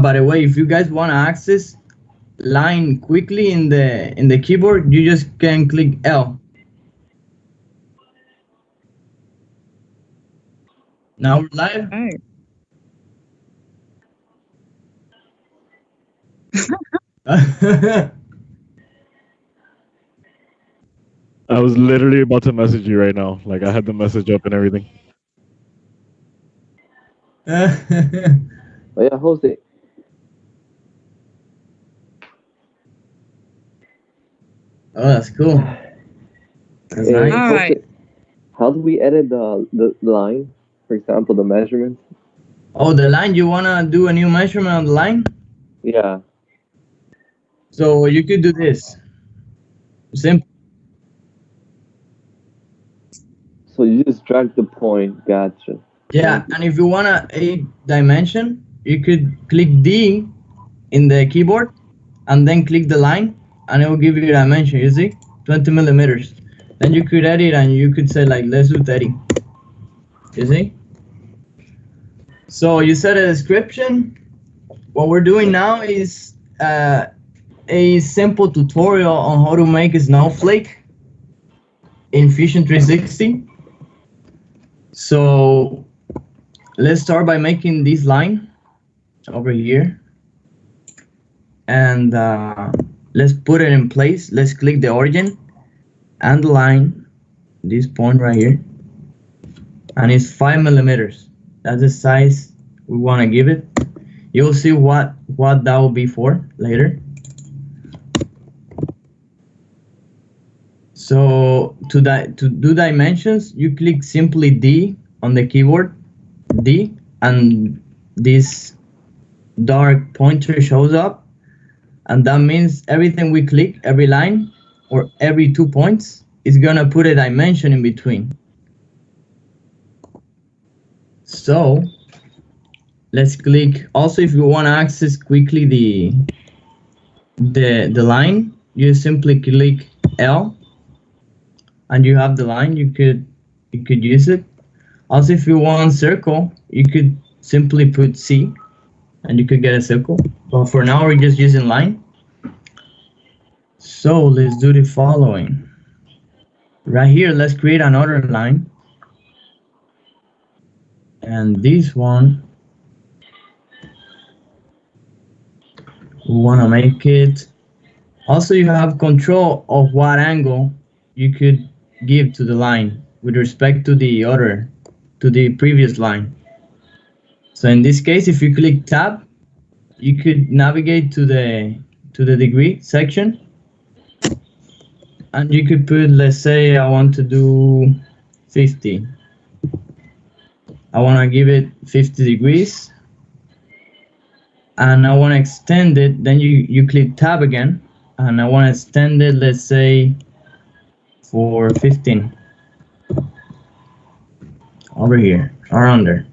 by the way, if you guys want to access line quickly in the keyboard, you just can click L. Now we're live. Okay. I was literally about to message you right now. Like I had the message up and everything. Oh yeah, Jose. Oh, that's cool. That's Hey, nice. All Jose, right. how do we edit the line? For example, the measurements. Oh, the line, you wanna do a new measurement on the line? Yeah. So you could do this. Simple. So you just drag the point. Gotcha. Yeah, and if you want a dimension, you could click D in the keyboard and then click the line and it will give you a dimension, you see? 20 millimeters. Then you could edit and you could say like, let's do 30. You see? So you set a description. What we're doing now is a simple tutorial on how to make a snowflake in Fusion 360. So let's start by making this line over here. And let's put it in place. Let's click the origin and the line, this point right here. And it's 5 millimeters. That's the size we want to give it. You'll see what that will be for later. So to do dimensions, you click simply D on the keyboard, D, and this dark pointer shows up, and that means everything we click, every line or every 2 points, is gonna put a dimension in between. So let's click. Also, if you want to access quickly the line, you simply click L and you have the line. You could use it. Also, if you want circle, you could simply put C and you could get a circle. But for now, we're just using line. So let's do the following. Right here, let's create another line. And this one, we want to make it. Also, you have control of what angle you could give to the line with respect to the previous line. So in this case, if you click tab, you could navigate to the degree section, and you could put, let's say I want to do 50. I want to give it 50 degrees. And I want to extend it, then you click tab again, and I want to extend it, let's say, for 15. Over here, or under.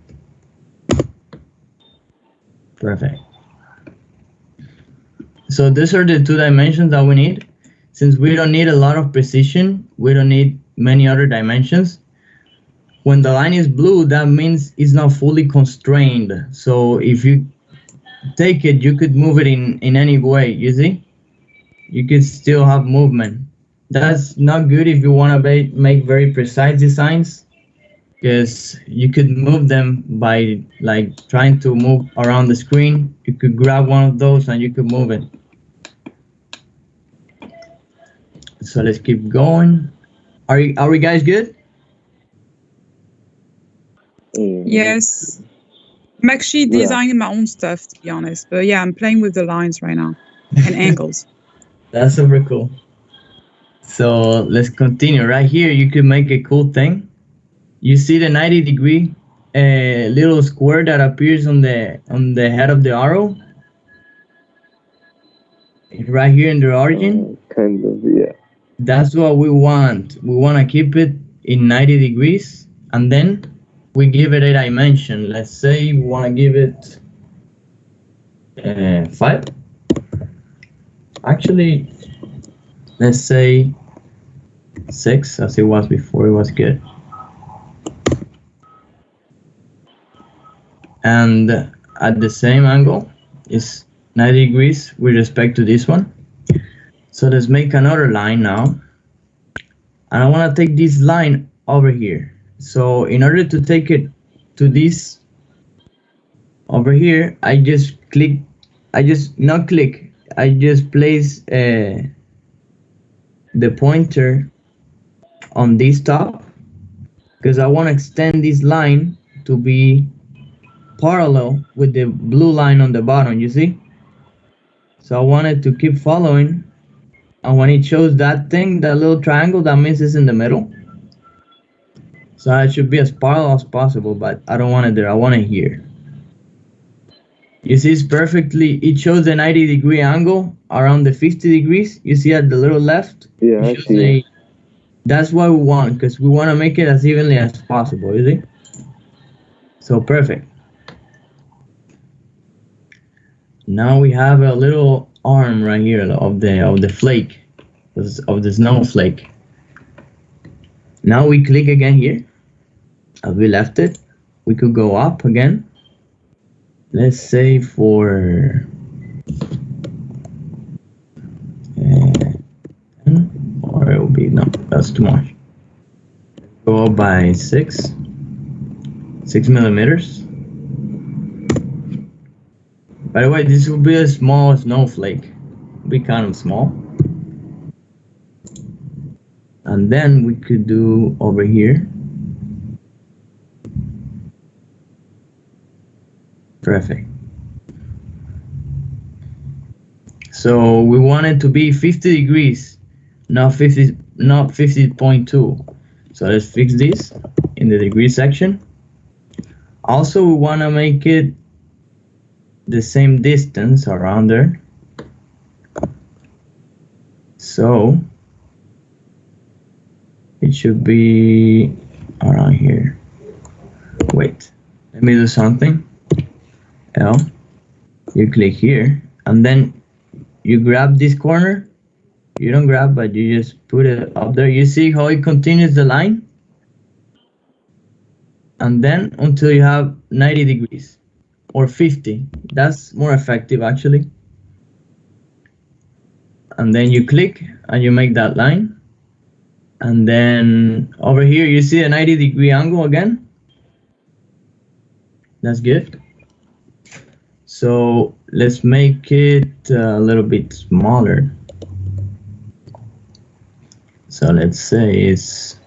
Perfect. So these are the 2 dimensions that we need. Since we don't need a lot of precision, we don't need many other dimensions. When the line is blue, that means it's not fully constrained. So if you take it, you could move it in any way, you see? You could still have movement. That's not good if you want to make very precise designs, because you could move them by like trying to move around the screen. You could grab one of those and you could move it. So let's keep going. Are we guys good? Yes. I'm actually designing my own stuff, to be honest. But yeah, I'm playing with the lines right now and angles. That's super cool. So let's continue. Right here, you could make a cool thing. You see the 90-degree little square that appears on the head of the arrow? Right here in the origin? Kind of, yeah. That's what we want. We want to keep it in 90 degrees, and then we give it a dimension. Let's say we want to give it 5. Actually, let's say 6, as it was before. It was good. And at the same angle, is 90 degrees with respect to this one. So let's make another line now. And I want to take this line over here. So in order to take it to this over here, I just place the pointer on this top, because I want to extend this line to be parallel with the blue line on the bottom, you see? So I want it to keep following, and when it shows that thing, that little triangle, that means it's in the middle. So it should be as parallel as possible, but I don't want it there, I want it here. You see, it's perfectly, it shows a 90-degree angle around the 50 degrees. You see at the little left? Yeah, I see. That's what we want, because we want to make it as evenly as possible, you see? So perfect. Now we have a little arm right here of the flake, of the snowflake. Now we click again here, as we left it. We could go up again. Let's say for 10, or it will be, no, that's too much. Go up by 6 millimeters. By the way, this will be a small snowflake. It'll be kind of small. And then we could do over here. Perfect. So we want it to be 50 degrees, not 50.2. So let's fix this in the degree section. Also, we want to make it the same distance around there. So it should be around here. Wait, let me do something. L, you click here, and then you grab this corner. You don't grab, but you just put it up there. You see how it continues the line? And then until you have 90 degrees or 50. That's more effective actually. And then you click and you make that line. And then over here you see a 90-degree angle again. That's good. So let's make it a little bit smaller. So let's say it's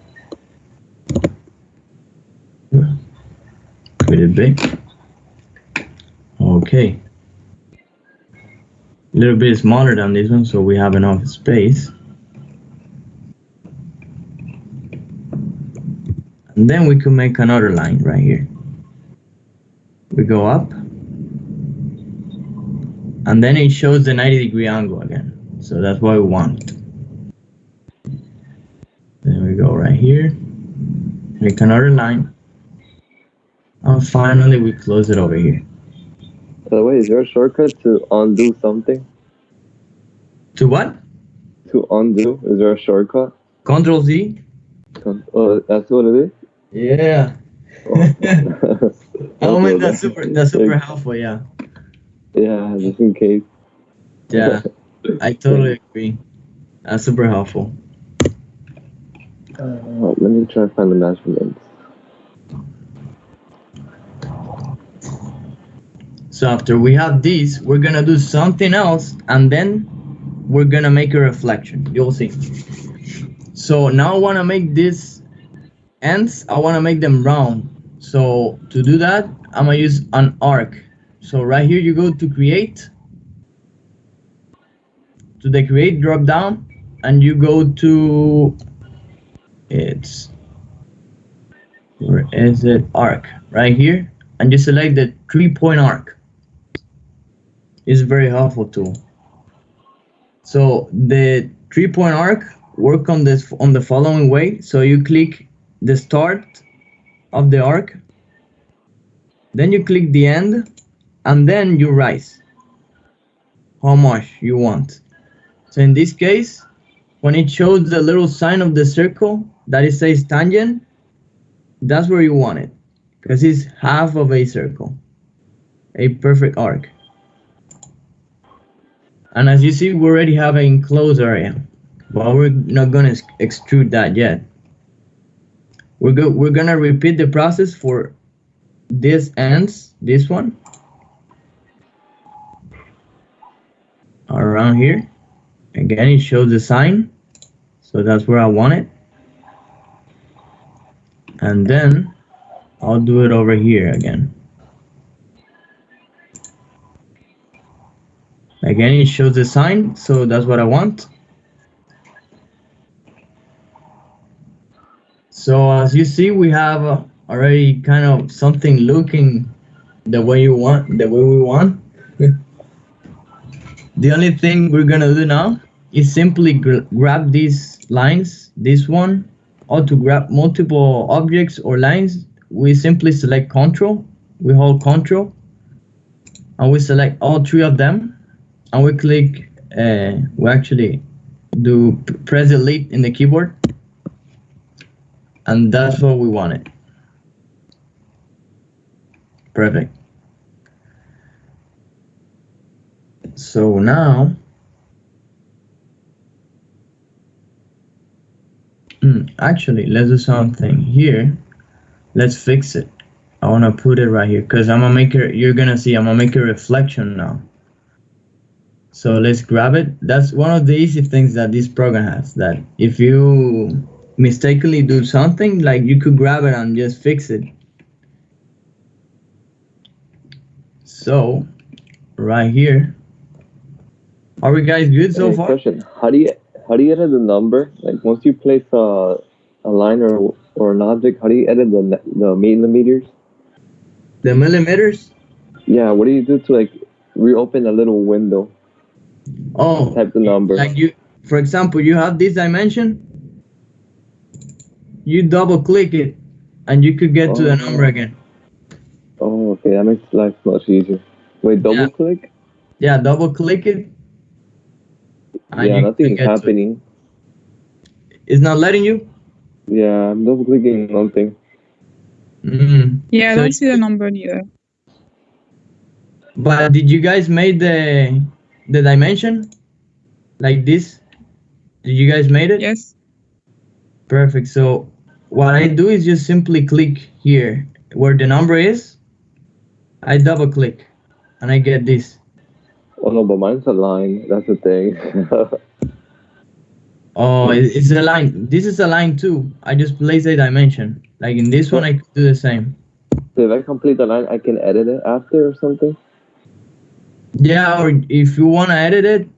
pretty big. Okay. A little bit smaller than this one, so we have enough space. And then we can make another line right here. We go up. And then it shows the 90-degree angle again. So that's what we want. Then we go right here, make another line. And finally we close it over here. By the way, is there a shortcut to undo something? To what? To undo? Is there a shortcut? Control Z? Oh, that's what it is? Yeah. Oh. I mean, that's super helpful, yeah. Yeah, just in case. Yeah, I totally agree. That's super helpful. Let me try to find the measurements. So after we have these, we're gonna do something else, and then we're gonna make a reflection. You'll see. So now I wanna make these ends, I wanna make them round. So to do that, I'm gonna use an arc. So right here you go to create, to the create drop down, and you go to, where is it, arc, right here, and you select the 3-point arc. It's a very helpful tool. So the 3-point arc work on the following way. So you click the start of the arc, then you click the end, and then you rise how much you want. So in this case, when it shows the little sign of the circle that it says tangent, that's where you want it, because it's half of a circle, a perfect arc. And as you see, we already have an enclosed area, but we're not gonna extrude that yet. We're gonna repeat the process for this ends, this one, around here. Again, it shows the sign, so that's where I want it. And then I'll do it over here again. Again, it shows the sign, so that's what I want. So as you see, we have already kind of something looking the way you want, the way we want. The only thing we're gonna do now is simply grab these lines, this one, or to grab multiple objects or lines, we simply select Control, we hold Control, and we select all three of them, and we click, we actually do press Delete in the keyboard, and that's what we wanted. Perfect. So now, actually, let's do something here. Let's fix it. I want to put it right here because I'm gonna make it. You're gonna see I'm gonna make a reflection now. So let's grab it. That's one of the easy things that this program has. That if you mistakenly do something, like you could grab it and just fix it. So right here. Are we guys good so far? Question: How do you edit the number? Like once you place a line or an object, how do you edit the millimeters? The millimeters? Yeah. What do you do to like reopen a little window? Oh, Type the number. Like you, for example, you have this dimension. You double click it, and you could get to the number again. Oh, okay. That makes life much easier. Wait, double click? Yeah, double click it. Yeah, nothing's happening. It's not letting you? Yeah, I'm double clicking nothing. Yeah, I don't see the number neither. But did you guys make the dimension? Like this? Did you guys made it? Yes. Perfect. So what I do is just simply click here where the number is. I double click and I get this. Oh no, but mine's a line. That's the thing. Oh, it's a line. This is a line too. I just place a dimension. Like in this one, I could do the same. So if I complete the line, I can edit it after or something? Yeah, or if you want to edit it,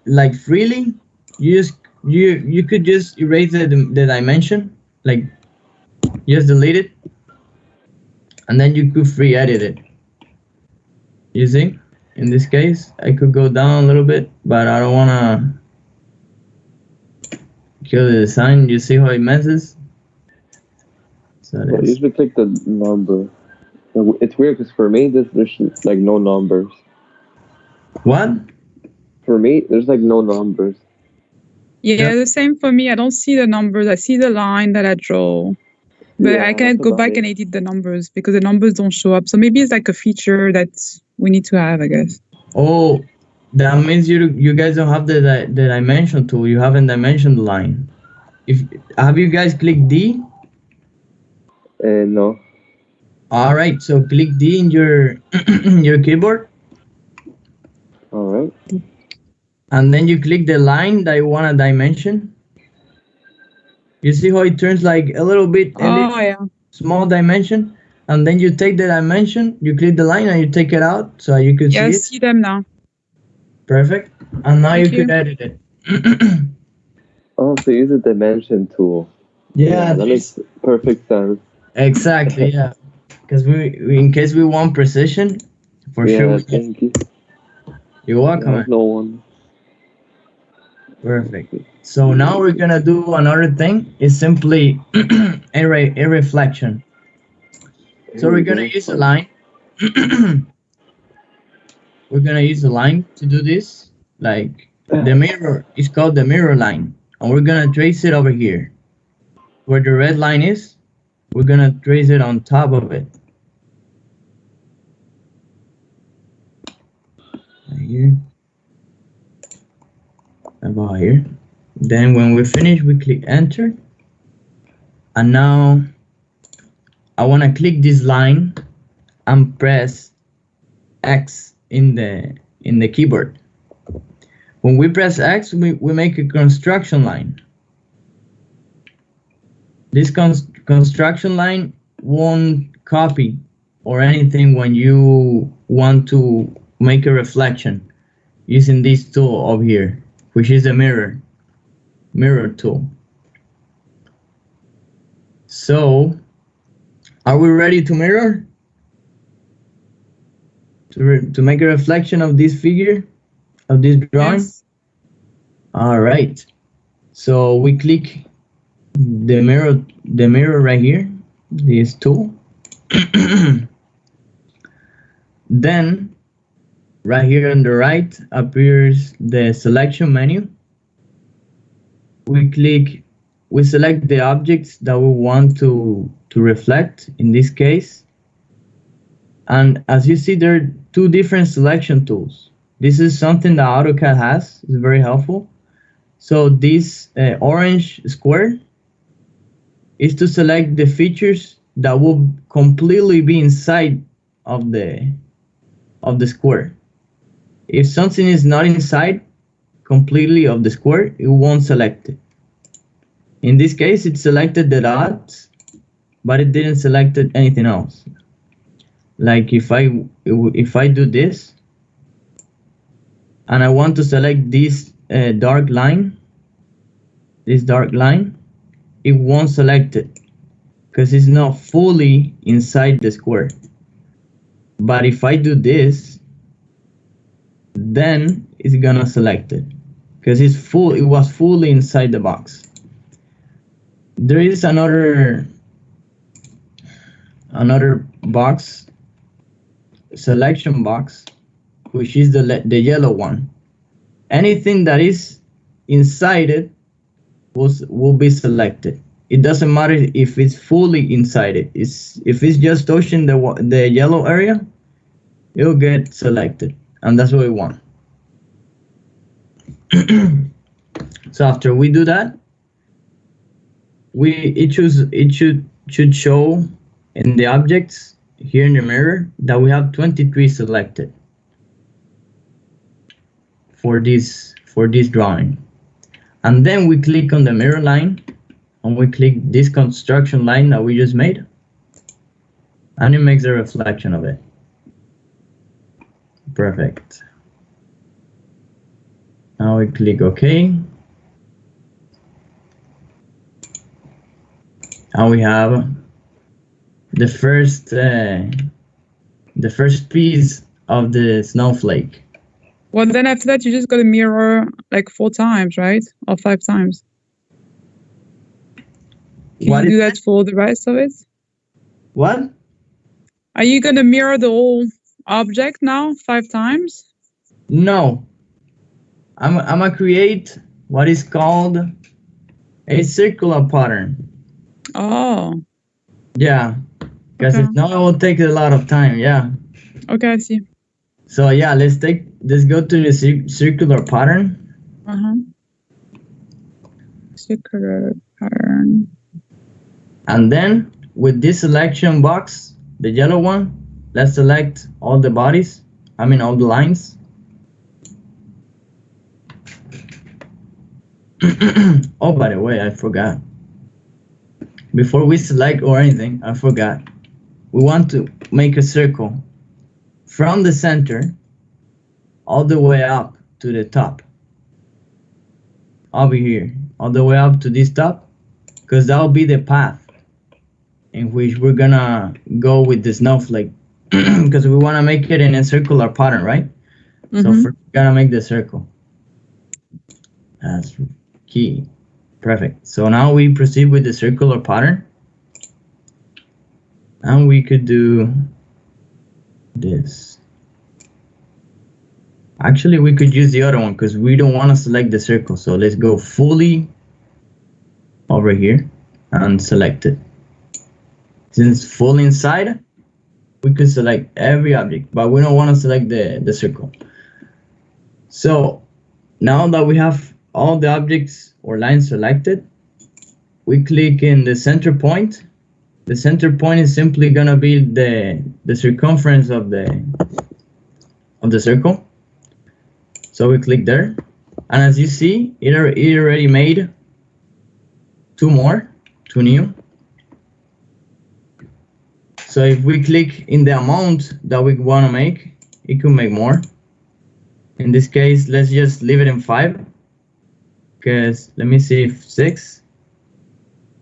like freely, you could just erase the dimension, like just delete it, and then you could free edit it. You see? In this case, I could go down a little bit, but I don't want to kill the design. You see how it messes? So I usually click the number. It's weird because for me, there's like no numbers. What? For me, there's like no numbers. Yeah, the same for me. I don't see the numbers. I see the line that I draw. But I can't go back and edit the numbers because the numbers don't show up. So maybe it's like a feature that we need to have, I guess. Oh, that means you guys don't have the dimension tool. You haven't dimensioned the line. Have you guys clicked D? No. All right, so click D in your your keyboard. All right. And then you click the line that you want to dimension. You see how it turns like a little bit small dimension, and then you take the dimension, you click the line, and you take it out so you can see it. I see them now. Perfect. And now you can edit it. Oh, so use the dimension tool. Yeah, that makes perfect sense. Exactly. Yeah, because we in case we want precision, for sure. Thank you. You're welcome. No one. Perfect. So now we're gonna do another thing. It's simply a reflection. So we're gonna use a line. We're gonna use a line to do this. Like the mirror is called the mirror line, and we're gonna trace it over here, where the red line is. We're gonna trace it on top of it. Right here. here. Then when we finish, we click enter. And now I want to click this line and press X in the keyboard. When we press X, we make a construction line. This construction line won't copy or anything when you want to make a reflection using this tool over here, which is the mirror tool. So, are we ready to mirror? To make a reflection of this figure, of this drawing? Yes. All right. So we click the mirror right here, this tool. Then right here on the right appears the selection menu. We select the objects that we want to reflect in this case. And as you see, there are two different selection tools. This is something that AutoCAD has. It's very helpful. So this orange square is to select the features that will completely be inside of the square. If something is not inside completely of the square, it won't select it. In this case, it selected the dots, but it didn't select anything else. Like if I do this, and I want to select this dark line, it won't select it because it's not fully inside the square. But if I do this, then it's gonna select it because it was fully inside the box. There is another box, selection box, which is the yellow one. Anything that is inside it will be selected. It doesn't matter if it's fully inside it. If it's just touching the yellow area, it'll get selected, and that's what we want. So after we do that, it should show in the objects here in the mirror that we have 23 selected for this drawing. And then we click on the mirror line and we click this construction line that we just made, and it makes a reflection of it. Perfect. Now we click OK. And we have the first piece of the snowflake. Well, then after that, you just got to mirror like 4 times, right? Or 5 times. Can you do that for the rest of it? What? Are you going to mirror the whole object now 5 times? No. I'm gonna create what is called a circular pattern. Oh. Yeah. Because if not, it will take a lot of time. Yeah. Okay, I see. So yeah, let's go to the circular pattern. Circular pattern. And then with this selection box, the yellow one, let's select all the bodies. I mean all the lines. Oh, by the way, I forgot. Before we select or anything, I forgot. We want to make a circle from the center all the way up to the top. Over here, all the way up to this top, because that will be the path in which we're gonna go with the snowflake, because we want to make it in a circular pattern, right? So first we're gonna make the circle. That's key. Perfect. So now we proceed with the circular pattern, and we could do this. Actually, we could use the other one because we don't want to select the circle. So let's go fully over here and select it. Since it's full inside, we could select every object, but we don't want to select the circle. So now that we have all the objects or lines selected, we click in the center point. The center point is simply gonna be the circumference of the circle. So we click there, and as you see, it already made two new. So if we click in the amount that we want to make, it could make more. In this case, let's just leave it in 5, because let me see if 6.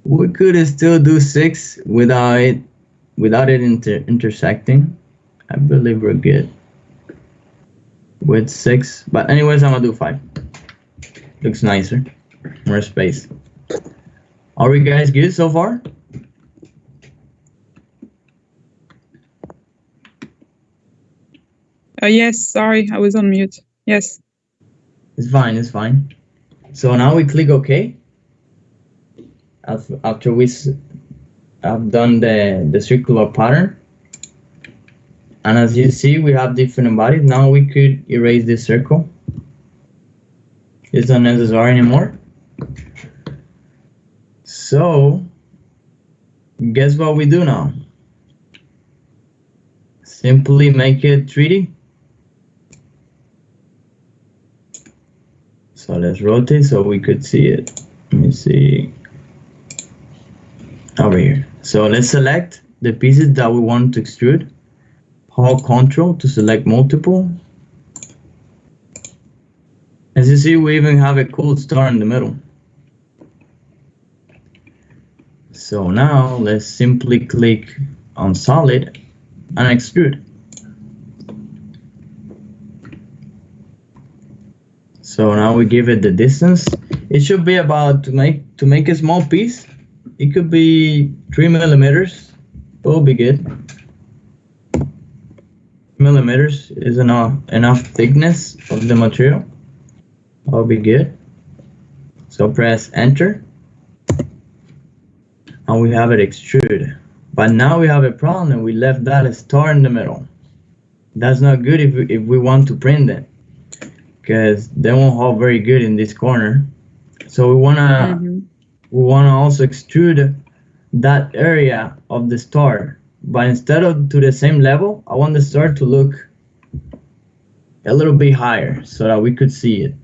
We could still do 6 without it intersecting. I believe we're good with 6, but anyways, I'm gonna do 5. Looks nicer, more space. Are we guys good so far? Yes, sorry, I was on mute. Yes. It's fine. So now we click OK. After we have done the circular pattern. And as you see, we have different bodies. Now we could erase this circle. It's not necessary anymore. So, guess what we do now? Simply make it 3D. So let's rotate so we could see it. Let me see. Over here. So let's select the pieces that we want to extrude. Hold Ctrl to select multiple. As you see, we even have a cool star in the middle. So now let's simply click on solid and extrude. So now we give it the distance. It should be about, to make a small piece, it could be 3 millimeters. It will be good. Millimeters is enough thickness of the material. That'll be good. So press enter. And we have it extrude. But now we have a problem, and we left that star in the middle. That's not good if we want to print it, because they won't hold very good in this corner. So we wanna also extrude that area of the star, but instead of to the same level, I want the star to look a little bit higher so that we could see it.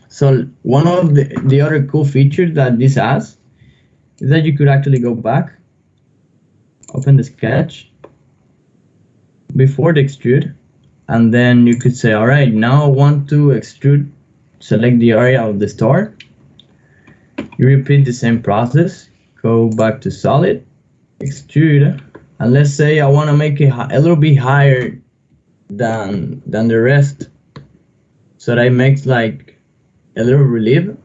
So one of the other cool features that this has is that you could actually go back, open the sketch before the extrude, and then you could say, all right, now I want to extrude, select the area of the star. You repeat the same process, go back to solid, extrude, and let's say I want to make it a little bit higher than the rest, so that it makes like a little relief.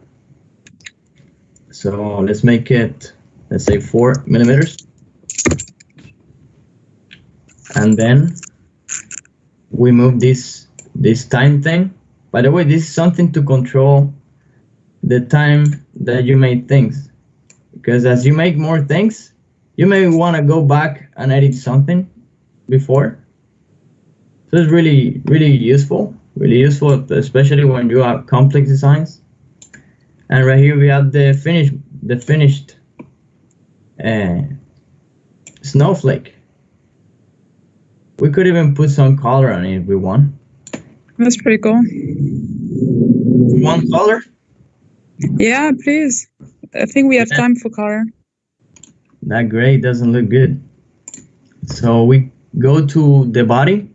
So let's make it, let's say 4 millimeters. And then we move this time thing. By the way, this is something to control the time that you make things, because as you make more things, you may want to go back and edit something before. So it's really useful, especially when you have complex designs. And right here we have the finished snowflake. We could even put some color on it if we want. That's pretty cool. One color? Yeah, please. I think we have time for color. That gray doesn't look good. So we go to the body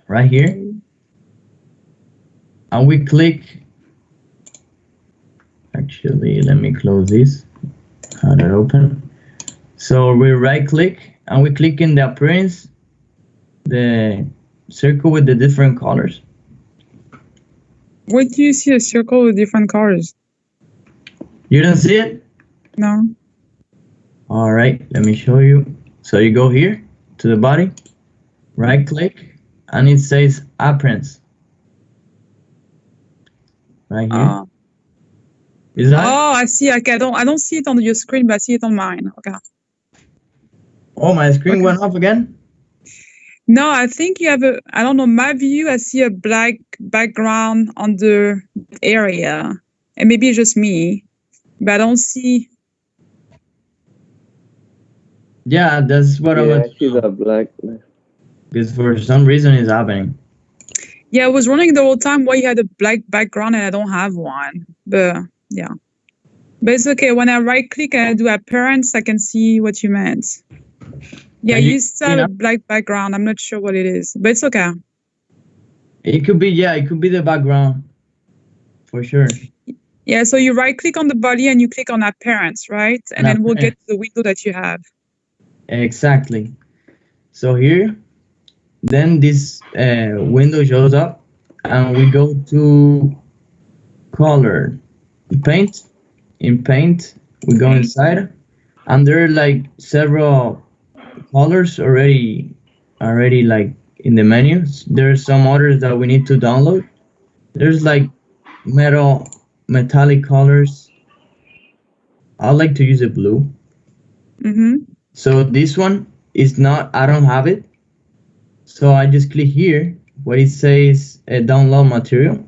right here, and we click. Actually, let me close this. Have it open. So we right click and we click in the appearance, the circle with the different colors. Where do you see a circle with different colors? You don't see it? No. All right, let me show you. So you go here to the body, right click, and it says appearance. Right here. Is that? Oh, I see. Okay, I don't see it on your screen, but I see it on mine. Okay. Oh, my screen went off again? No, I think you have I don't know, my view, I see a black background on the area. And maybe it's just me, but I don't see. Yeah, that's what I Yeah, I was. see the black. Because for some reason it's happening. Yeah, I was wondering the whole time why you had a black background and I don't have one. But yeah. But it's okay. When I right click and I do appearance, I can see what you meant. Yeah, And you still have a black background. I'm not sure what it is, but it's okay. It could be, yeah, it could be the background. For sure. Yeah, so you right click on the body and you click on appearance, right? And then we'll get to the window that you have. Exactly. So here, then this window shows up and we go to color, paint. In paint, we go inside and there are like several colors already like in the menus. There's some others that we need to download. There's like metallic colors. I like to use a blue. So this one is not, I don't have it. So I just click here where it says download material.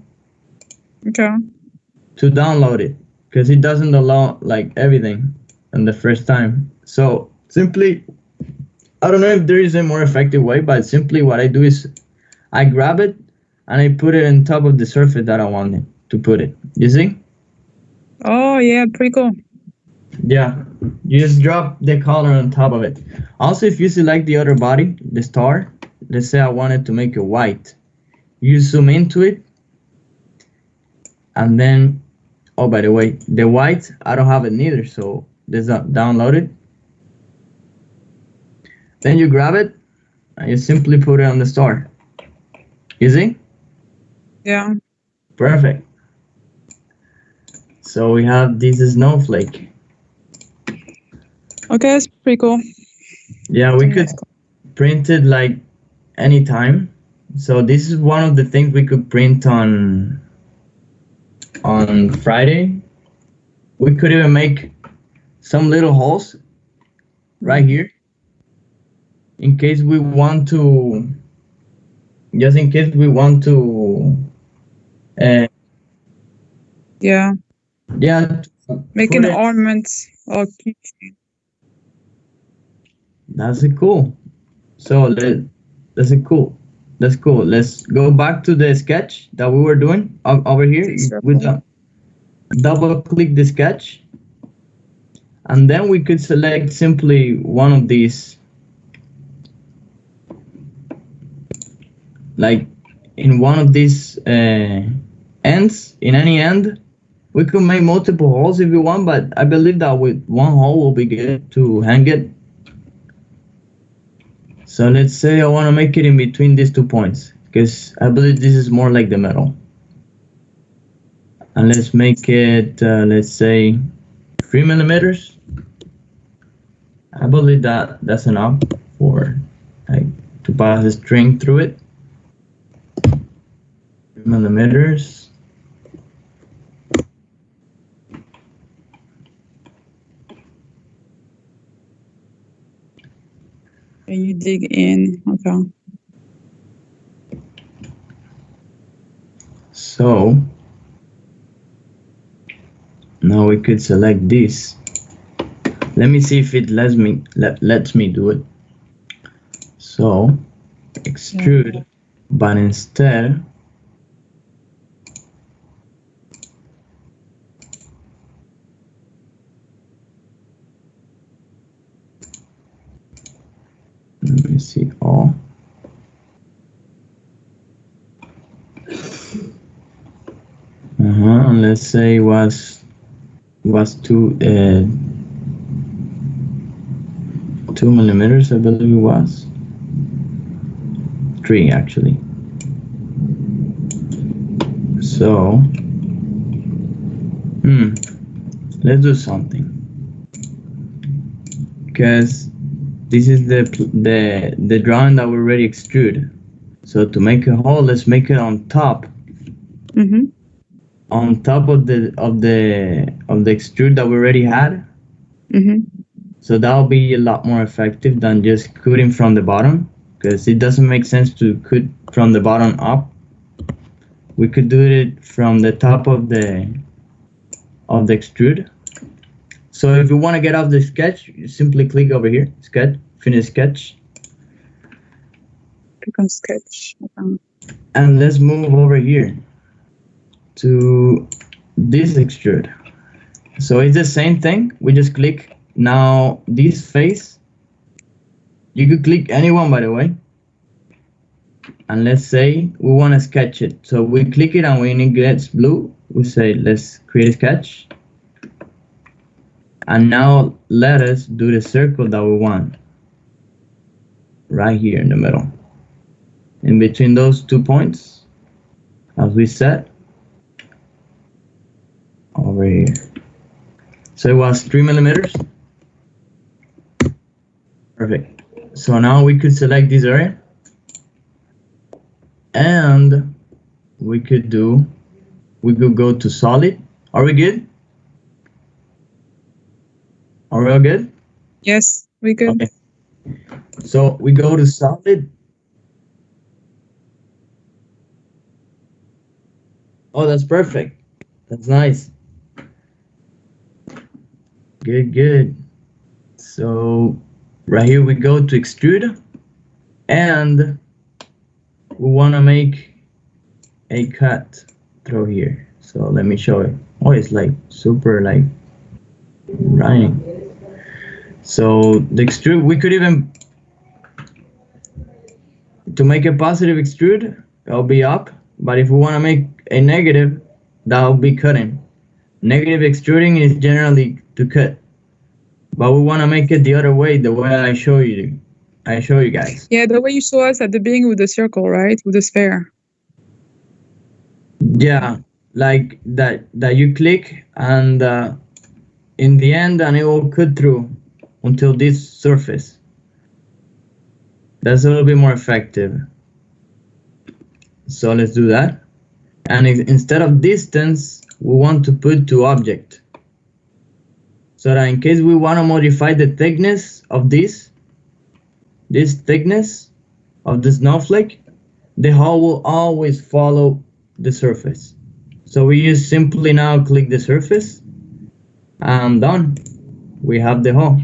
Okay. To download it, because it doesn't allow like everything on the first time. So simply, I don't know if there is a more effective way, but simply what I do is I grab it and I put it on top of the surface that I wanted to put it. You see? Oh yeah, pretty cool. Yeah, you just drop the color on top of it. Also, if you select the other body, the star, let's say I wanted to make it white, you zoom into it, and then, oh, by the way, the white, I don't have it neither, so let's download it. Then you grab it and you simply put it on the star. Easy? Yeah. Perfect. So we have this snowflake. Okay, that's pretty cool. Yeah, we could print it like anytime. So this is one of the things we could print on Friday. We could even make some little holes right here in case we want to, just in case we want to yeah, make an ornament or keychain. That's it, cool. So that's it, cool. That's cool. Let's go back to the sketch that we were doing over here. With double click the sketch, and then we could select simply one of these, like in one of these ends, in any end. We could make multiple holes if you want, but I believe that with one hole will be good to hang it. So let's say I want to make it in between these 2 points, because I believe this is more like the middle. And let's make it, let's say, 3 millimeters. I believe that that's enough for like to pass a string through it. 3 millimeters. And you dig in, okay. So now we could select this. Let me see if it lets me do it. So extrude, but instead let me see all. Let's say was 2 millimeters, I believe it was 3 actually. So let's do something, because this is the drawing that we already extrude. So to make a hole, let's make it on top. On top of the extrude that we already had. So that'll be a lot more effective than just cutting from the bottom, because it doesn't make sense to cut from the bottom up. We could do it from the top of the extrude. So if you want to get off the sketch, you simply click over here, sketch, finish sketch. Click on sketch. Okay. And let's move over here to this extrude. So it's the same thing. We just click now this face. You could click anyone, by the way. And let's say we want to sketch it. So we click it and when it gets blue, we say let's create a sketch. And now let us do the circle that we want. Right here in the middle. In between those 2 points, as we said, over here. So it was 3 millimeters. Perfect. So now we could select this area. And we could go to solid. Are we good? Are we all good? Yes, we good. Okay. So we go to solid. Oh, that's perfect. That's nice. Good. So right here we go to extrude and we want to make a cut through here. So let me show it. Oh, it's like super like running. So the extrude, we could even, to make a positive extrude, it'll be up. But if we want to make a negative, that'll be cutting. Negative extruding is generally to cut. But we want to make it the other way, the way I show you guys. Yeah, the way you show us at the beginning with the circle, right? With the sphere. Yeah, like that you click and in the end and it will cut through until this surface. That's a little bit more effective. So let's do that. And instead of distance, we want to put to object. So that in case we want to modify the thickness of this thickness of the snowflake, the hull will always follow the surface. So we just simply now click the surface and done. We have the hull.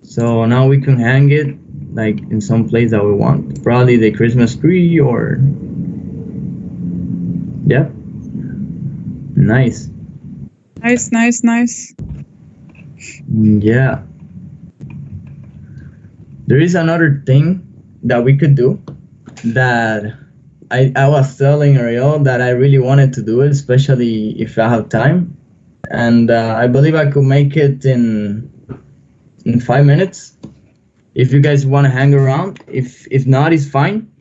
So now we can hang it like in some place that we want. Probably the Christmas tree or, yeah. Nice. Nice. Yeah. There is another thing that we could do that I was telling Ariel that I really wanted to do it, especially if I have time. And I believe I could make it in 5 minutes. If you guys want to hang around, if not, it's fine.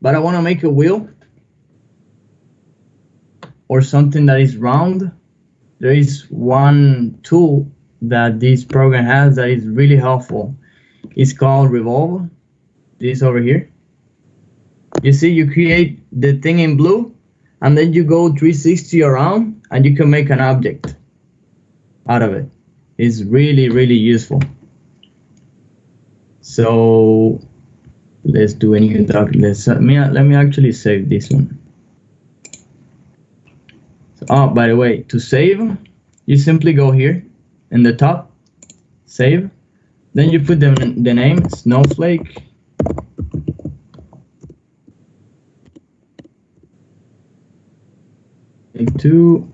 But I want to make a wheel or something that is round. There is one tool that this program has that is really helpful. It's called Revolve. This over here. You see, you create the thing in blue, and then you go 360 around, and you can make an object out of it. It's really, really useful. So let's do a new doc. Let me actually save this one. So, oh, by the way, to save, you simply go here in the top, save. Then you put the name Snowflake. Two,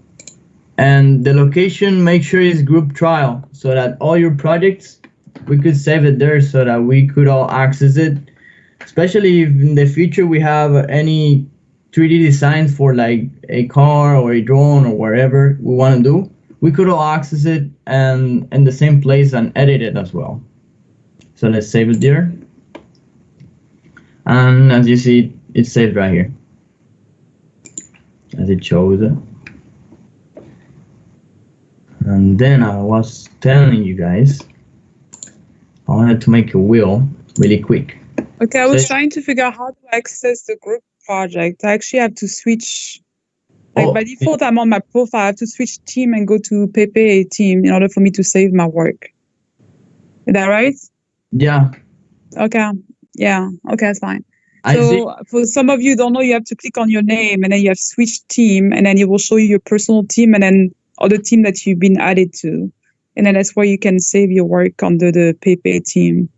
and the location, make sure it's group trial so that all your projects, we could save it there so that we could all access it, especially if in the future we have any 3D designs for like a car or a drone or wherever we want to do, we could all access it and in the same place and edit it as well. So let's save it there. And as you see, it's saved right here, as it shows it. And then I was telling you guys, I wanted to make a wheel really quick. Okay, I was trying to figure out how to access the group project. I actually have to switch. Like by default, I'm on my profile. I have to switch team and go to Pepe team in order for me to save my work. Is that right? Yeah. Okay. Yeah. Okay, that's fine. I see. So for some of you who don't know, you have to click on your name and then you have switch team and then it will show you your personal team and then other team that you've been added to. And then that's where you can save your work under the Pepe team.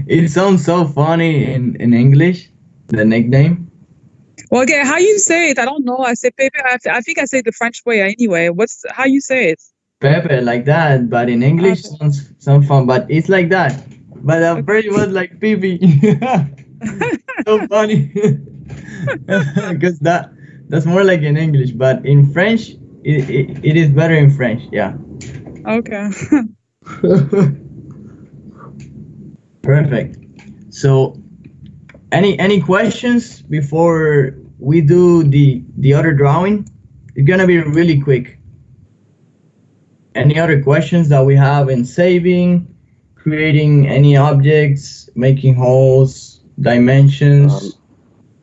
It sounds so funny in English, the nickname. Well, okay, how you say it? I don't know. I say Pepe. I think I say it the French way anyway. How you say it? Pepe, like that, but in English sounds fun, but it's like that. But at first it was like Pipi. So funny. Because that's more like in English, but in French, it is better in French, yeah. Okay. Perfect. So, any questions before we do the other drawing? It's gonna be really quick. Any other questions that we have in saving, creating any objects, making holes, dimensions?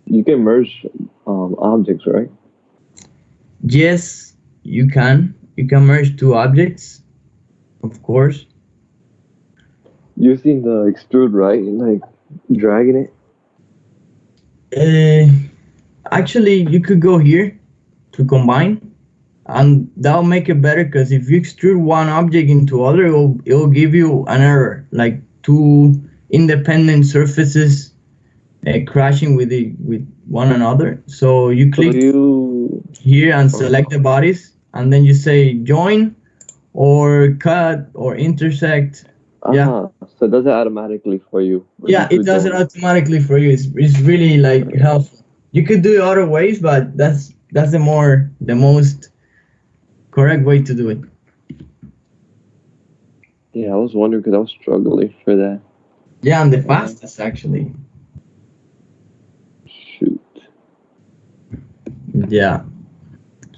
You can merge objects, right? Yes, you can. You can merge two objects, of course. Using the extrude, right? Like dragging it. Actually, you could go here to combine, and that'll make it better because if you extrude one object into other, it'll give you an error, like two independent surfaces crashing with one another. So you click here and select the bodies, and then you say join or cut or intersect. Yeah. So it does it automatically for you. Yeah, it does it automatically for you. It's really like helpful. You could do it other ways, but that's the most correct way to do it. Yeah, I was wondering because I was struggling for that. Yeah, and the fastest actually. Shoot. Yeah.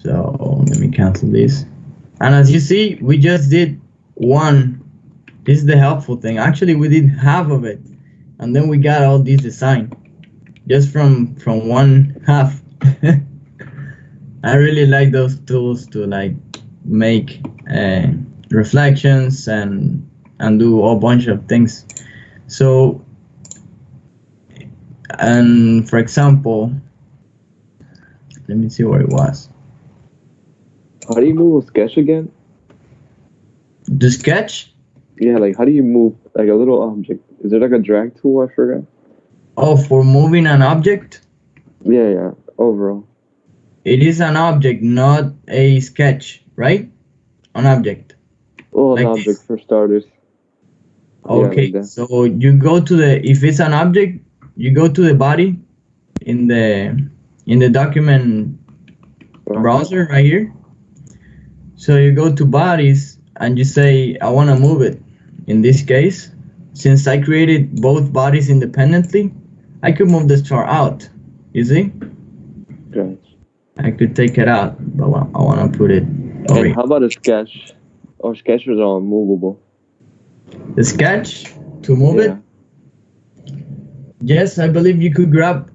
So let me cancel this. And as you see, we just did one. This is the helpful thing. Actually, we did half of it, and then we got all this design just from one half. I really like those tools to like make reflections and do a bunch of things. So, and for example, let me see where it was. How do you move a sketch again? The sketch? Yeah, like how do you move like a little object? Is there like a drag tool? I forgot. Oh, for moving an object? Yeah, overall. It is an object, not a sketch, right? An object. Oh, an object for starters. Okay, yeah, like so you go to if it's an object, you go to the body in the document browser right here. So you go to bodies and you say, I want to move it. In this case, since I created both bodies independently, I could move the star out. You see? Okay. I could take it out, but I want to put it over here. How about a sketch? Or sketches are movable. The sketch to move it? Yes, I believe you could grab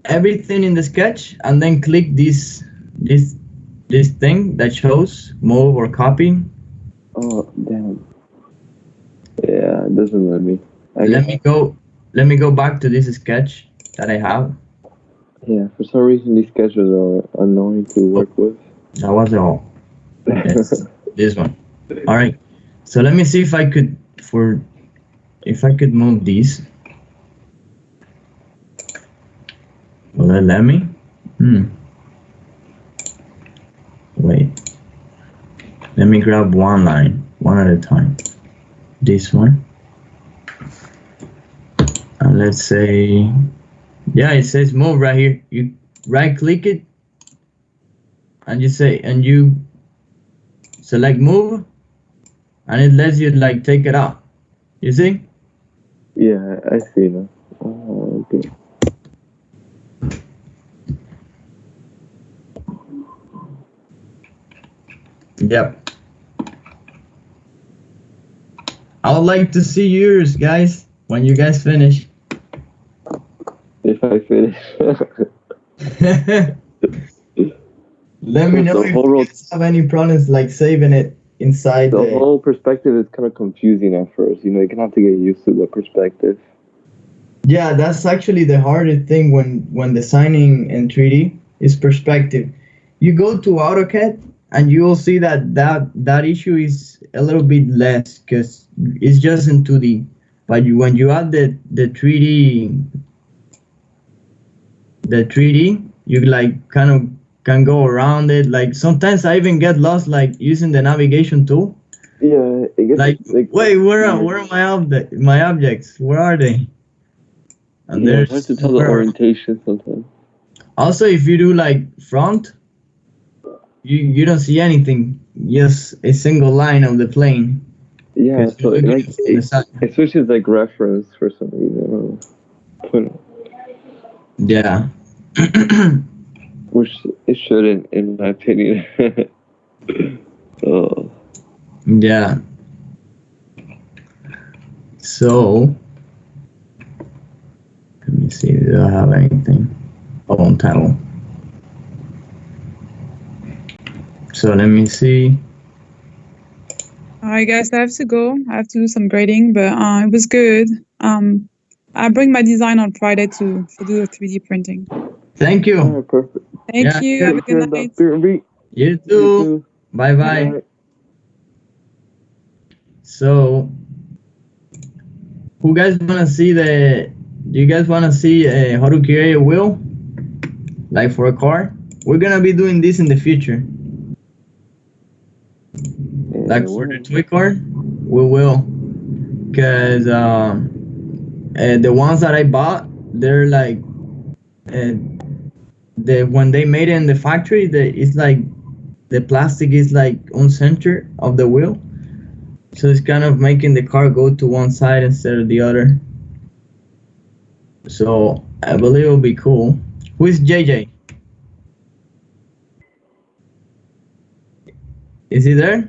everything in the sketch and then click this thing that shows move or copy. Oh damn. Yeah, it doesn't let me. Let me go back to this sketch that I have. Yeah, for some reason these sketches are annoying to work with. That was all. Yes, this one. All right. So let me see if I could move these. Will it let me? Wait. Let me grab one line, one at a time. This one. And let's say, yeah, it says move right here. You right click it and you select move and it lets you like take it out. You see? Yeah, I see that. Oh, okay. Yep. I would like to see yours, guys, when you guys finish. If I finish. Let me know if you guys have any problems like saving it. inside The whole perspective is kind of confusing at first. You know, you can have to get used to the perspective. Yeah, that's actually the hardest thing when designing in 3D is perspective. You go to AutoCAD and you will see that issue is a little bit less because it's just in 2D. But when you add the 3D, you like kind of can go around it. Like sometimes I even get lost like using the navigation tool. Yeah, it gets Like wait, where are my objects? Where are they? And yeah, it's hard to tell the orientation sometimes. Also, if you do like front, you don't see anything. Just a single line of the plane. Yeah, so it switches like reference for some reason. I don't know. Yeah. Which it shouldn't, in my opinion. Oh. Yeah. So let me see. Do I have anything? On title. So let me see. I guess I have to go. I have to do some grading, but it was good. I'll bring my design on Friday to do the 3D printing. Thank you. Oh, perfect. Thank you. Have a good night. You too. Bye bye. So, who guys wanna see do you guys wanna see how to create a wheel? Like for a car? We're gonna be doing this in the future. Like for the toy car, we will. Cause the ones that I bought, they're like when they made it in the factory, it's like the plastic is like on center of the wheel, so it's kind of making the car go to one side instead of the other. So I believe it'll be cool. Who is JJ? Is he there?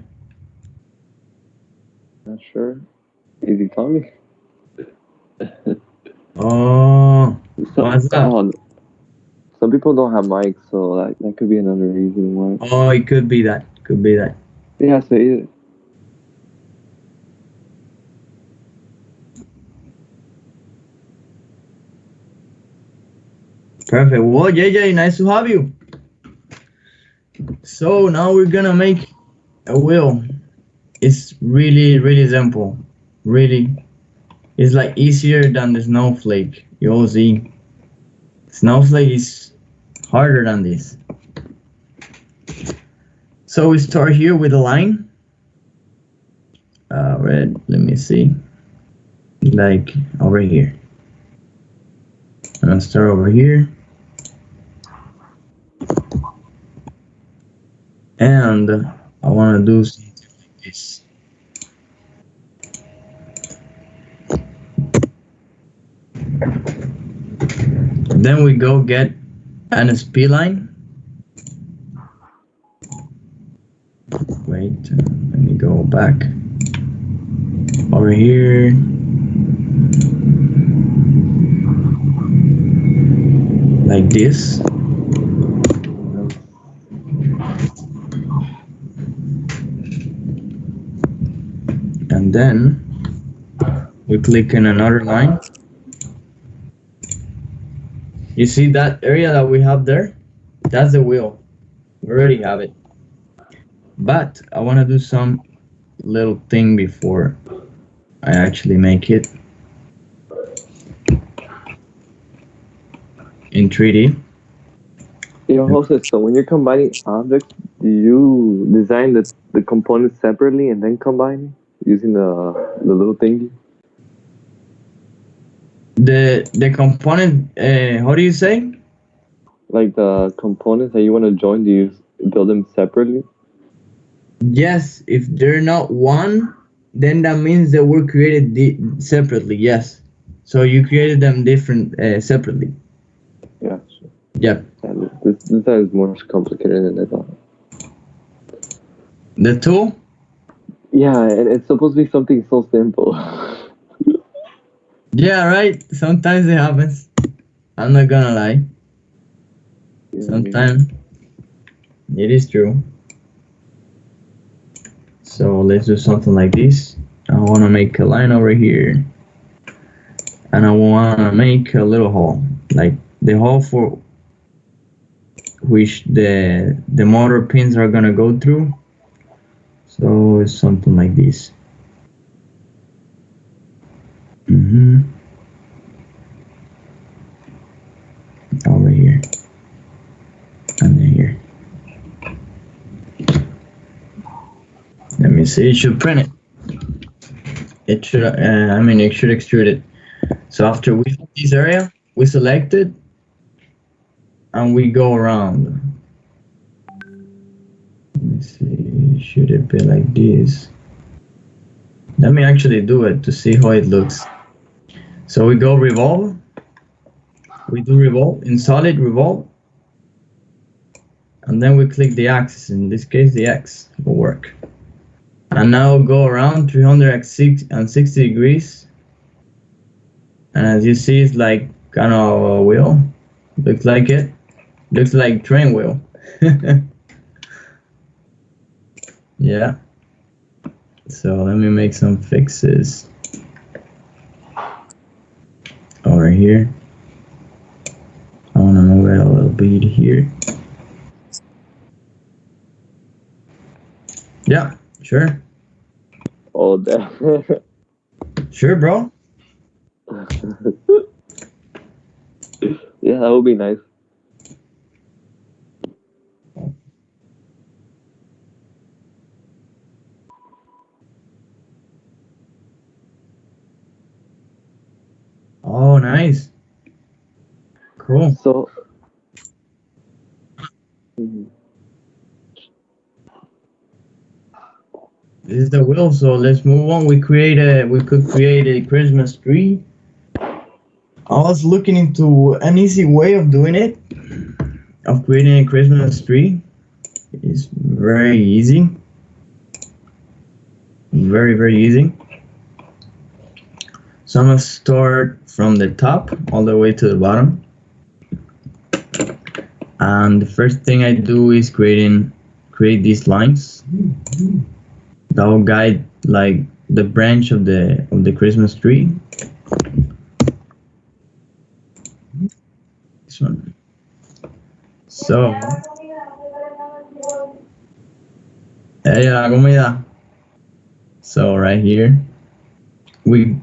Not sure. Is he coming? Oh, what's up? Some people don't have mics, so that could be another reason why. Oh, it could be that. Could be that. Yeah, so either. Perfect. Well, JJ, nice to have you. So now we're gonna make a wheel. It's really, really simple. Really, it's like easier than the snowflake. You'll see. Snowflake is harder than this. So we start here with a line. Red. Let me see. Like over here. I'm gonna start over here. And I want to do something like this. Then we go get an SP line. Wait, let me go back over here. Like this. And then we click in another line. You see that area that we have there? That's the wheel. We already have it. But I want to do some little thing before I actually make it in 3D. Jose, so when you're combining objects, do you design the components separately and then combine using the little thingy? The component, how do you say? Like the components that you want to join, do you build them separately? Yes, if they're not one, then that means they were created separately. Yes, so you created them different separately. Yeah. Sure. Yep. This is more complicated than I thought. The tool? Yeah, and it's supposed to be something so simple. Yeah, right. Sometimes it happens. I'm not gonna lie. Sometimes it is true. So let's do something like this. I want to make a line over here, and I want to make a little hole, like the hole for which the motor pins are gonna go through. So it's something like this. Over here and then here. Let me see. It should print it. It should. It should extrude it. So after we have this area, we select it, and we go around. Let me see. Should it be like this? Let me actually do it to see how it looks. So we go revolve. We do revolve in solid revolve, and then we click the axis. In this case, the X will work. And now go around 360 degrees. And as you see, it's like kind of a wheel. Looks like it. Looks like train wheel. Yeah. So let me make some fixes over here. I want to move it a little bit here. Yeah, sure. Oh, that. Sure, bro. Yeah, that would be nice. Oh, nice. Cool. So. This is the wheel, so let's move on. We could create a Christmas tree. I was looking into an easy way of doing it, of creating a Christmas tree. It's very easy. Very, very easy. So I'm gonna start from the top all the way to the bottom. And the first thing I do is create these lines that will guide like the branch of the Christmas tree. This one. So, la comida. So right here, we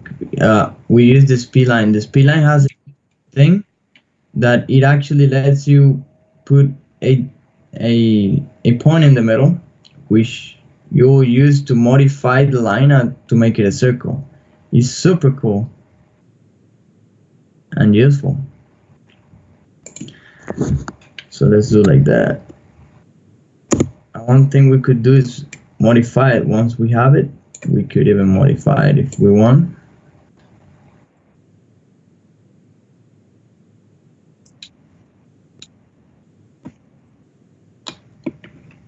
use this P line. This P line has a thing that it actually lets you put a point in the middle, which you will use to modify the line to make it a circle. It's super cool and useful. So let's do like that. One thing we could do is modify it. Once we have it, we could even modify it if we want.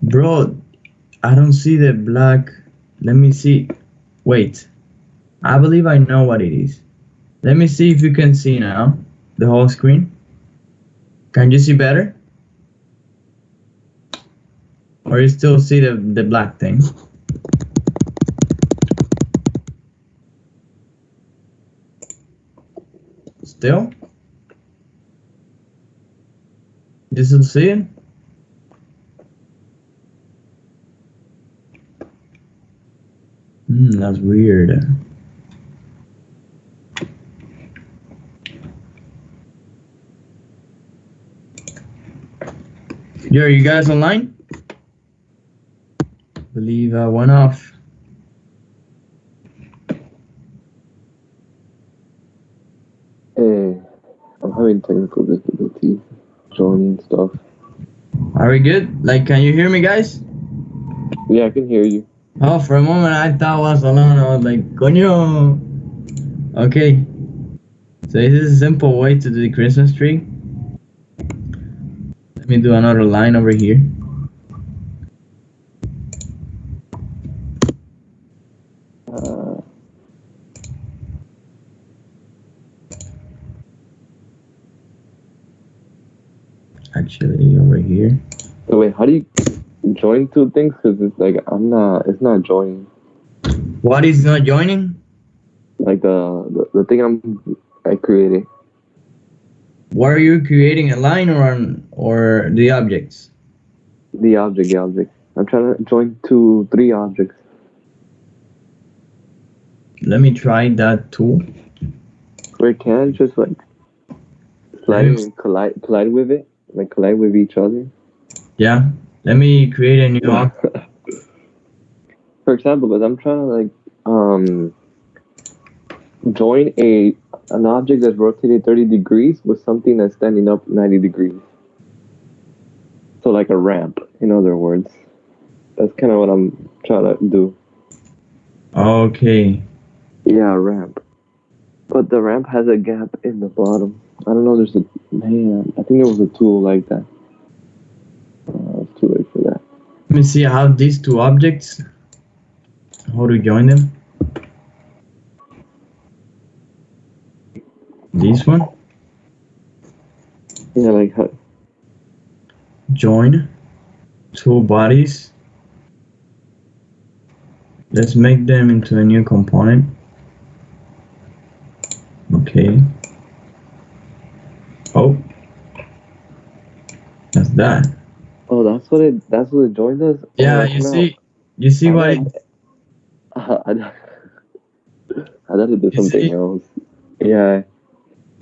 Bro, I don't see the black. Let me see. Wait, I believe I know what it is. Let me see if you can see now the whole screen. Can you see better? Or you still see the black thing? Still? You still see it? That's weird. Yo, are you guys online? I believe I went off. Hey, I'm having technical difficulties joining stuff. Are we good? Like, can you hear me, guys? Yeah, I can hear you. Oh, for a moment I thought I was alone. I was like, coño. Okay. So this is a simple way to do the Christmas tree. Let me do another line over here. Actually, over here. Oh, wait, how do you join two things because it's like it's not joining. What is not joining? Like the thing I created. What are you creating, a line or the objects? The object. I'm trying to join three objects. Let me try that tool. Where can I just like slide it and collide with it, like collide with each other? Yeah. Let me create a new object. For example, because I'm trying to like join an object that's rotated 30 degrees with something that's standing up 90 degrees. So like a ramp, in other words. That's kind of what I'm trying to do. Okay. Yeah, a ramp. But the ramp has a gap in the bottom. I don't know, I think there was a tool like that. It's too late for that. Let me see. I have these two objects. How to join them? This one. Yeah, like how? Join two bodies. Let's make them into a new component. Okay. Oh, that's that. Oh, that's what it joined us? Yeah, Oh, you see what it, I thought it did You something see? else. Yeah.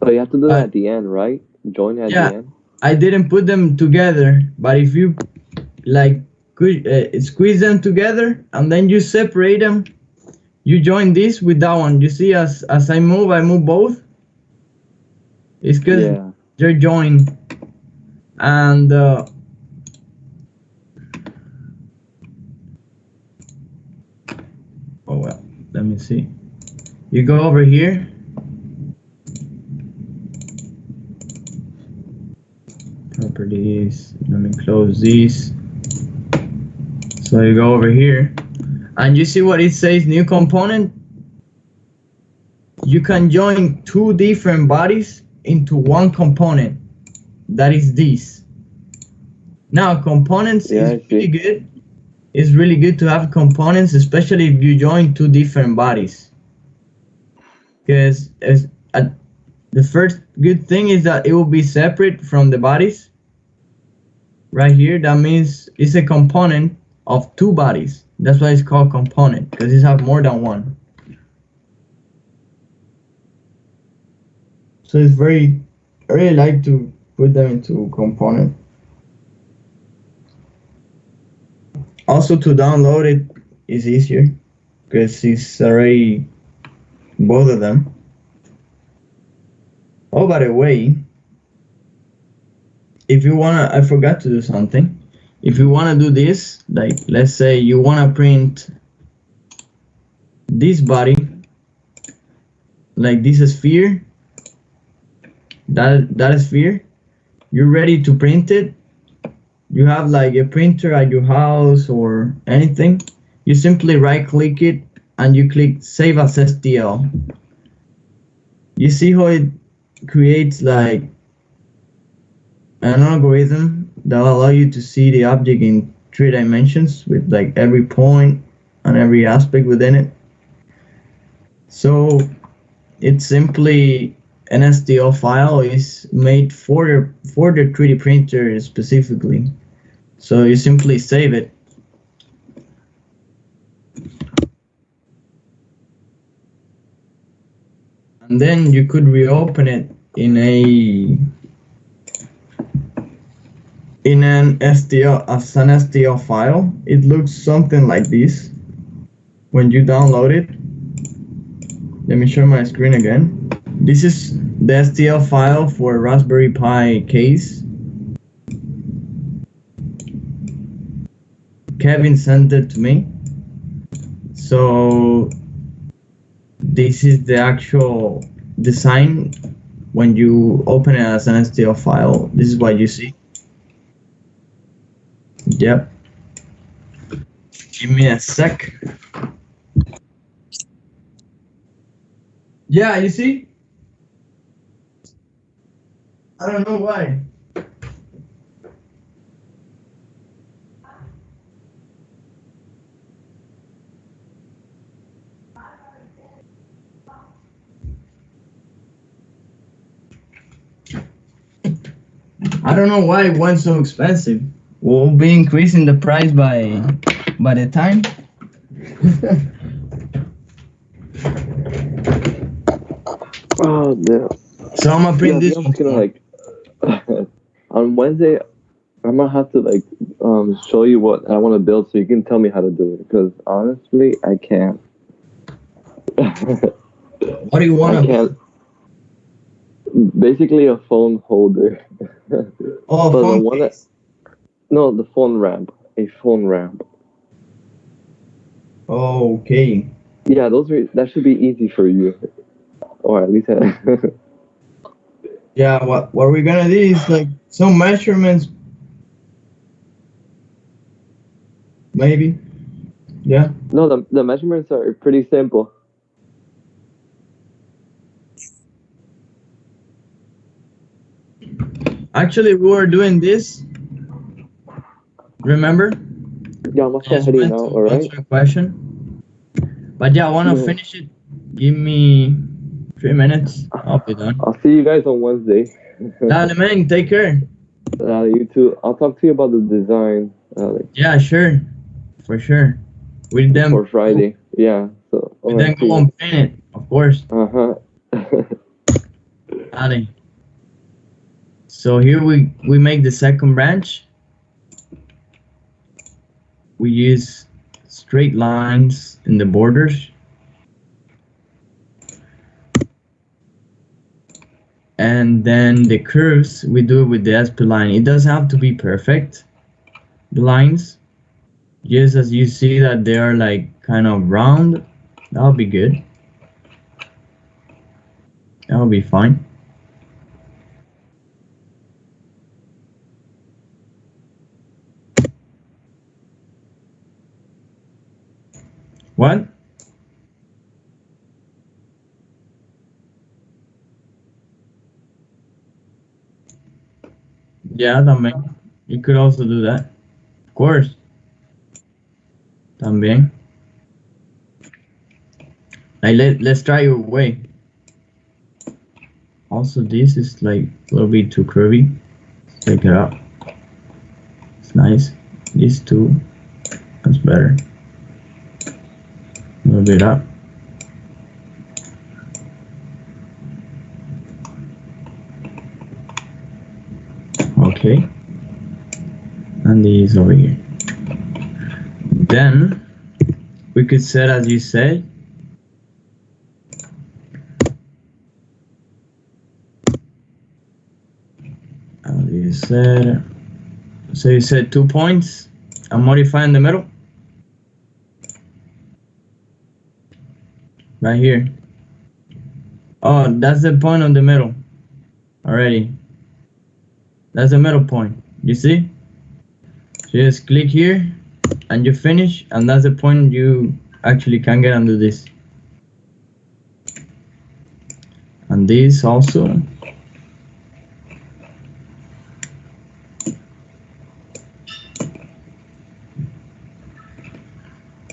So you have to do that Uh, at the end, right? Join at yeah. the end? I didn't put them together, but if you like squeeze them together and then you separate them, you join this with that one. You see, as I move both. It's because Yeah. they're joined. And oh well, let me see. You go over here. Properties. Let me close these. So you go over here, and you see what it says, new component. You can join two different bodies into one component. That is this. Now components is really good. It's really good to have components, especially if you join two different bodies. Because the first good thing is that it will be separate from the bodies. Right here, that means it's a component of two bodies. That's why it's called component, because it has more than one. So it's I really like to put them into component. Also, to download it is easier because it's already both of them. Oh, by the way, if you wanna, I forgot to do something. If you wanna do this, like let's say you wanna print this body, like this sphere, that sphere, you're ready to print it. You have like a printer at your house or anything. You simply right click it and you click save as STL. You see how it creates like an algorithm that will allow you to see the object in 3 dimensions with like every point and every aspect within it. So it's simply an STL file is made for the 3D printer specifically. So you simply save it. And then you could reopen it in an STL as an STL file. It looks something like this when you download it. Let me share my screen again. This is the STL file for Raspberry Pi case. Kevin sent it to me. So this is the actual design when you open it as an STL file. This is what you see. Yep. Give me a sec. Yeah, you see? I don't know why. I don't know why it went so expensive. We'll be increasing the price by the time. Oh, damn. So I'm gonna print Yeah, I this think I'm one. just gonna like on Wednesday. I'm gonna have to like show you what I want to build so you can tell me how to do it. Because honestly, I can't. What do you want I to can't. Basically, a phone holder. Oh, But the phone one that case. no, the phone ramp. A phone ramp. Okay. Yeah, that should be easy for you, or at least. Yeah, what we're gonna do is like some measurements, maybe. Yeah. No, the measurements are pretty simple. Actually, we were doing this. Remember? Yeah, I'm gonna I start just heading went out. to All right. answer a question. But yeah, I wanna Yeah. finish it. Give me 3 minutes. I'll be done. I'll see you guys on Wednesday. Dale, man, take care. You too. I'll talk to you about the design Yeah, sure. For sure. We then for Friday. Yeah. So. we All then right. See go you. and paint it, of course. Uh huh. Dale. So here we make the second branch. We use straight lines in the borders. And then the curves, we do it with the SP line. It doesn't have to be perfect, the lines. Just as you see that they are like kind of round, that'll be good. That'll be fine. What? Yeah, también. You could also do that. Of course. También. Like let's try your way. Also, this is like a little bit too curvy. Let's take it out. It's nice. These two, that's better. A little bit up. Okay. And these over here. Then we could set, as you said, so you said 2 points and modify in the middle. Right here. Oh, that's the point on the middle already. That's the middle point. You see? So just click here and you finish, and that's the point you actually can get and do this. And this also.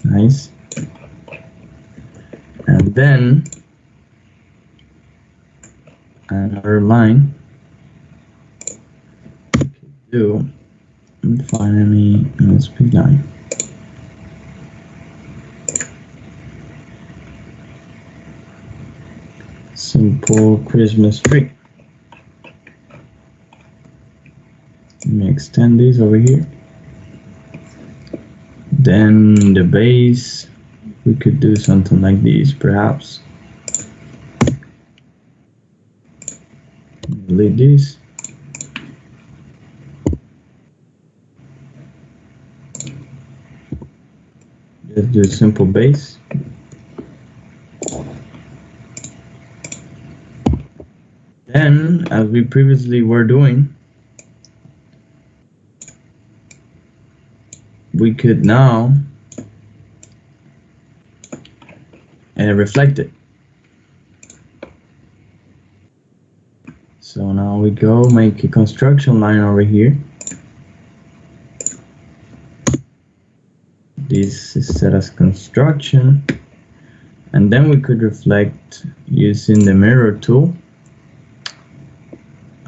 Nice. And then another line. Do and finally SP line. Simple Christmas tree. Let me extend these over here. Then the base, we could do something like this, perhaps. Delete this. Just do a simple base. Then, as we previously were doing, we could now reflect it. So now we go make a construction line over here. This is set as construction, and then we could reflect using the mirror tool.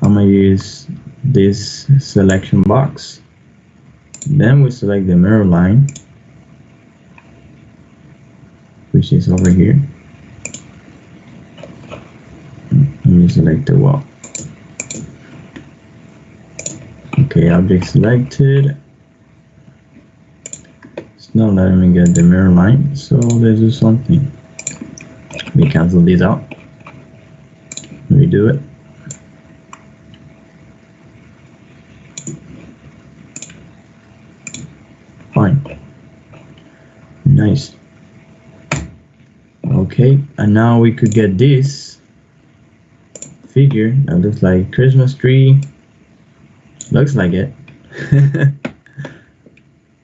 I'm gonna use this selection box. Then we select the mirror line, which is over here. And we select the wall. Okay, object selected. It's not letting me get the mirror line, so let's do something. We cancel this out. Redo it. Fine. Nice. Okay, and now we could get this figure that looks like Christmas tree. Looks like it.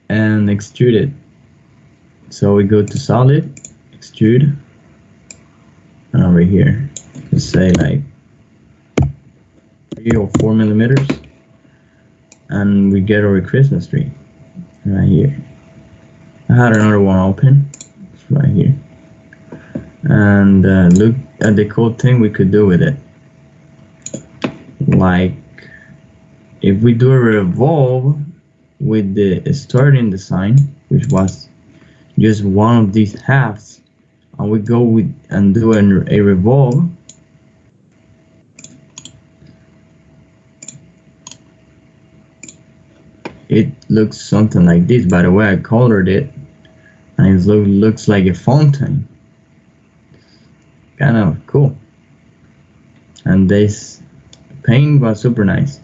And extrude it. So we go to solid, extrude, and over here, just say like 3 or 4 millimeters, and we get our Christmas tree right here. I had another one open. It's right here. And look at the cool thing we could do with it. Like if we do a revolve with the starting design, which was just one of these halves, and we go with and do a revolve, it looks something like this. By the way, I colored it, and it looks like a fountain. Kind of cool. And this paint was super nice.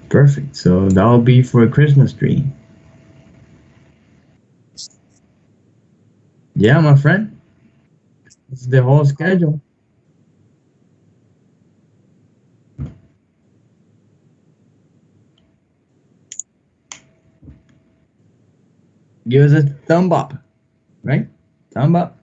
Perfect. So that'll be for a Christmas tree. Yeah, my friend. It's the whole schedule. Give us a thumb up, right? Thumb up.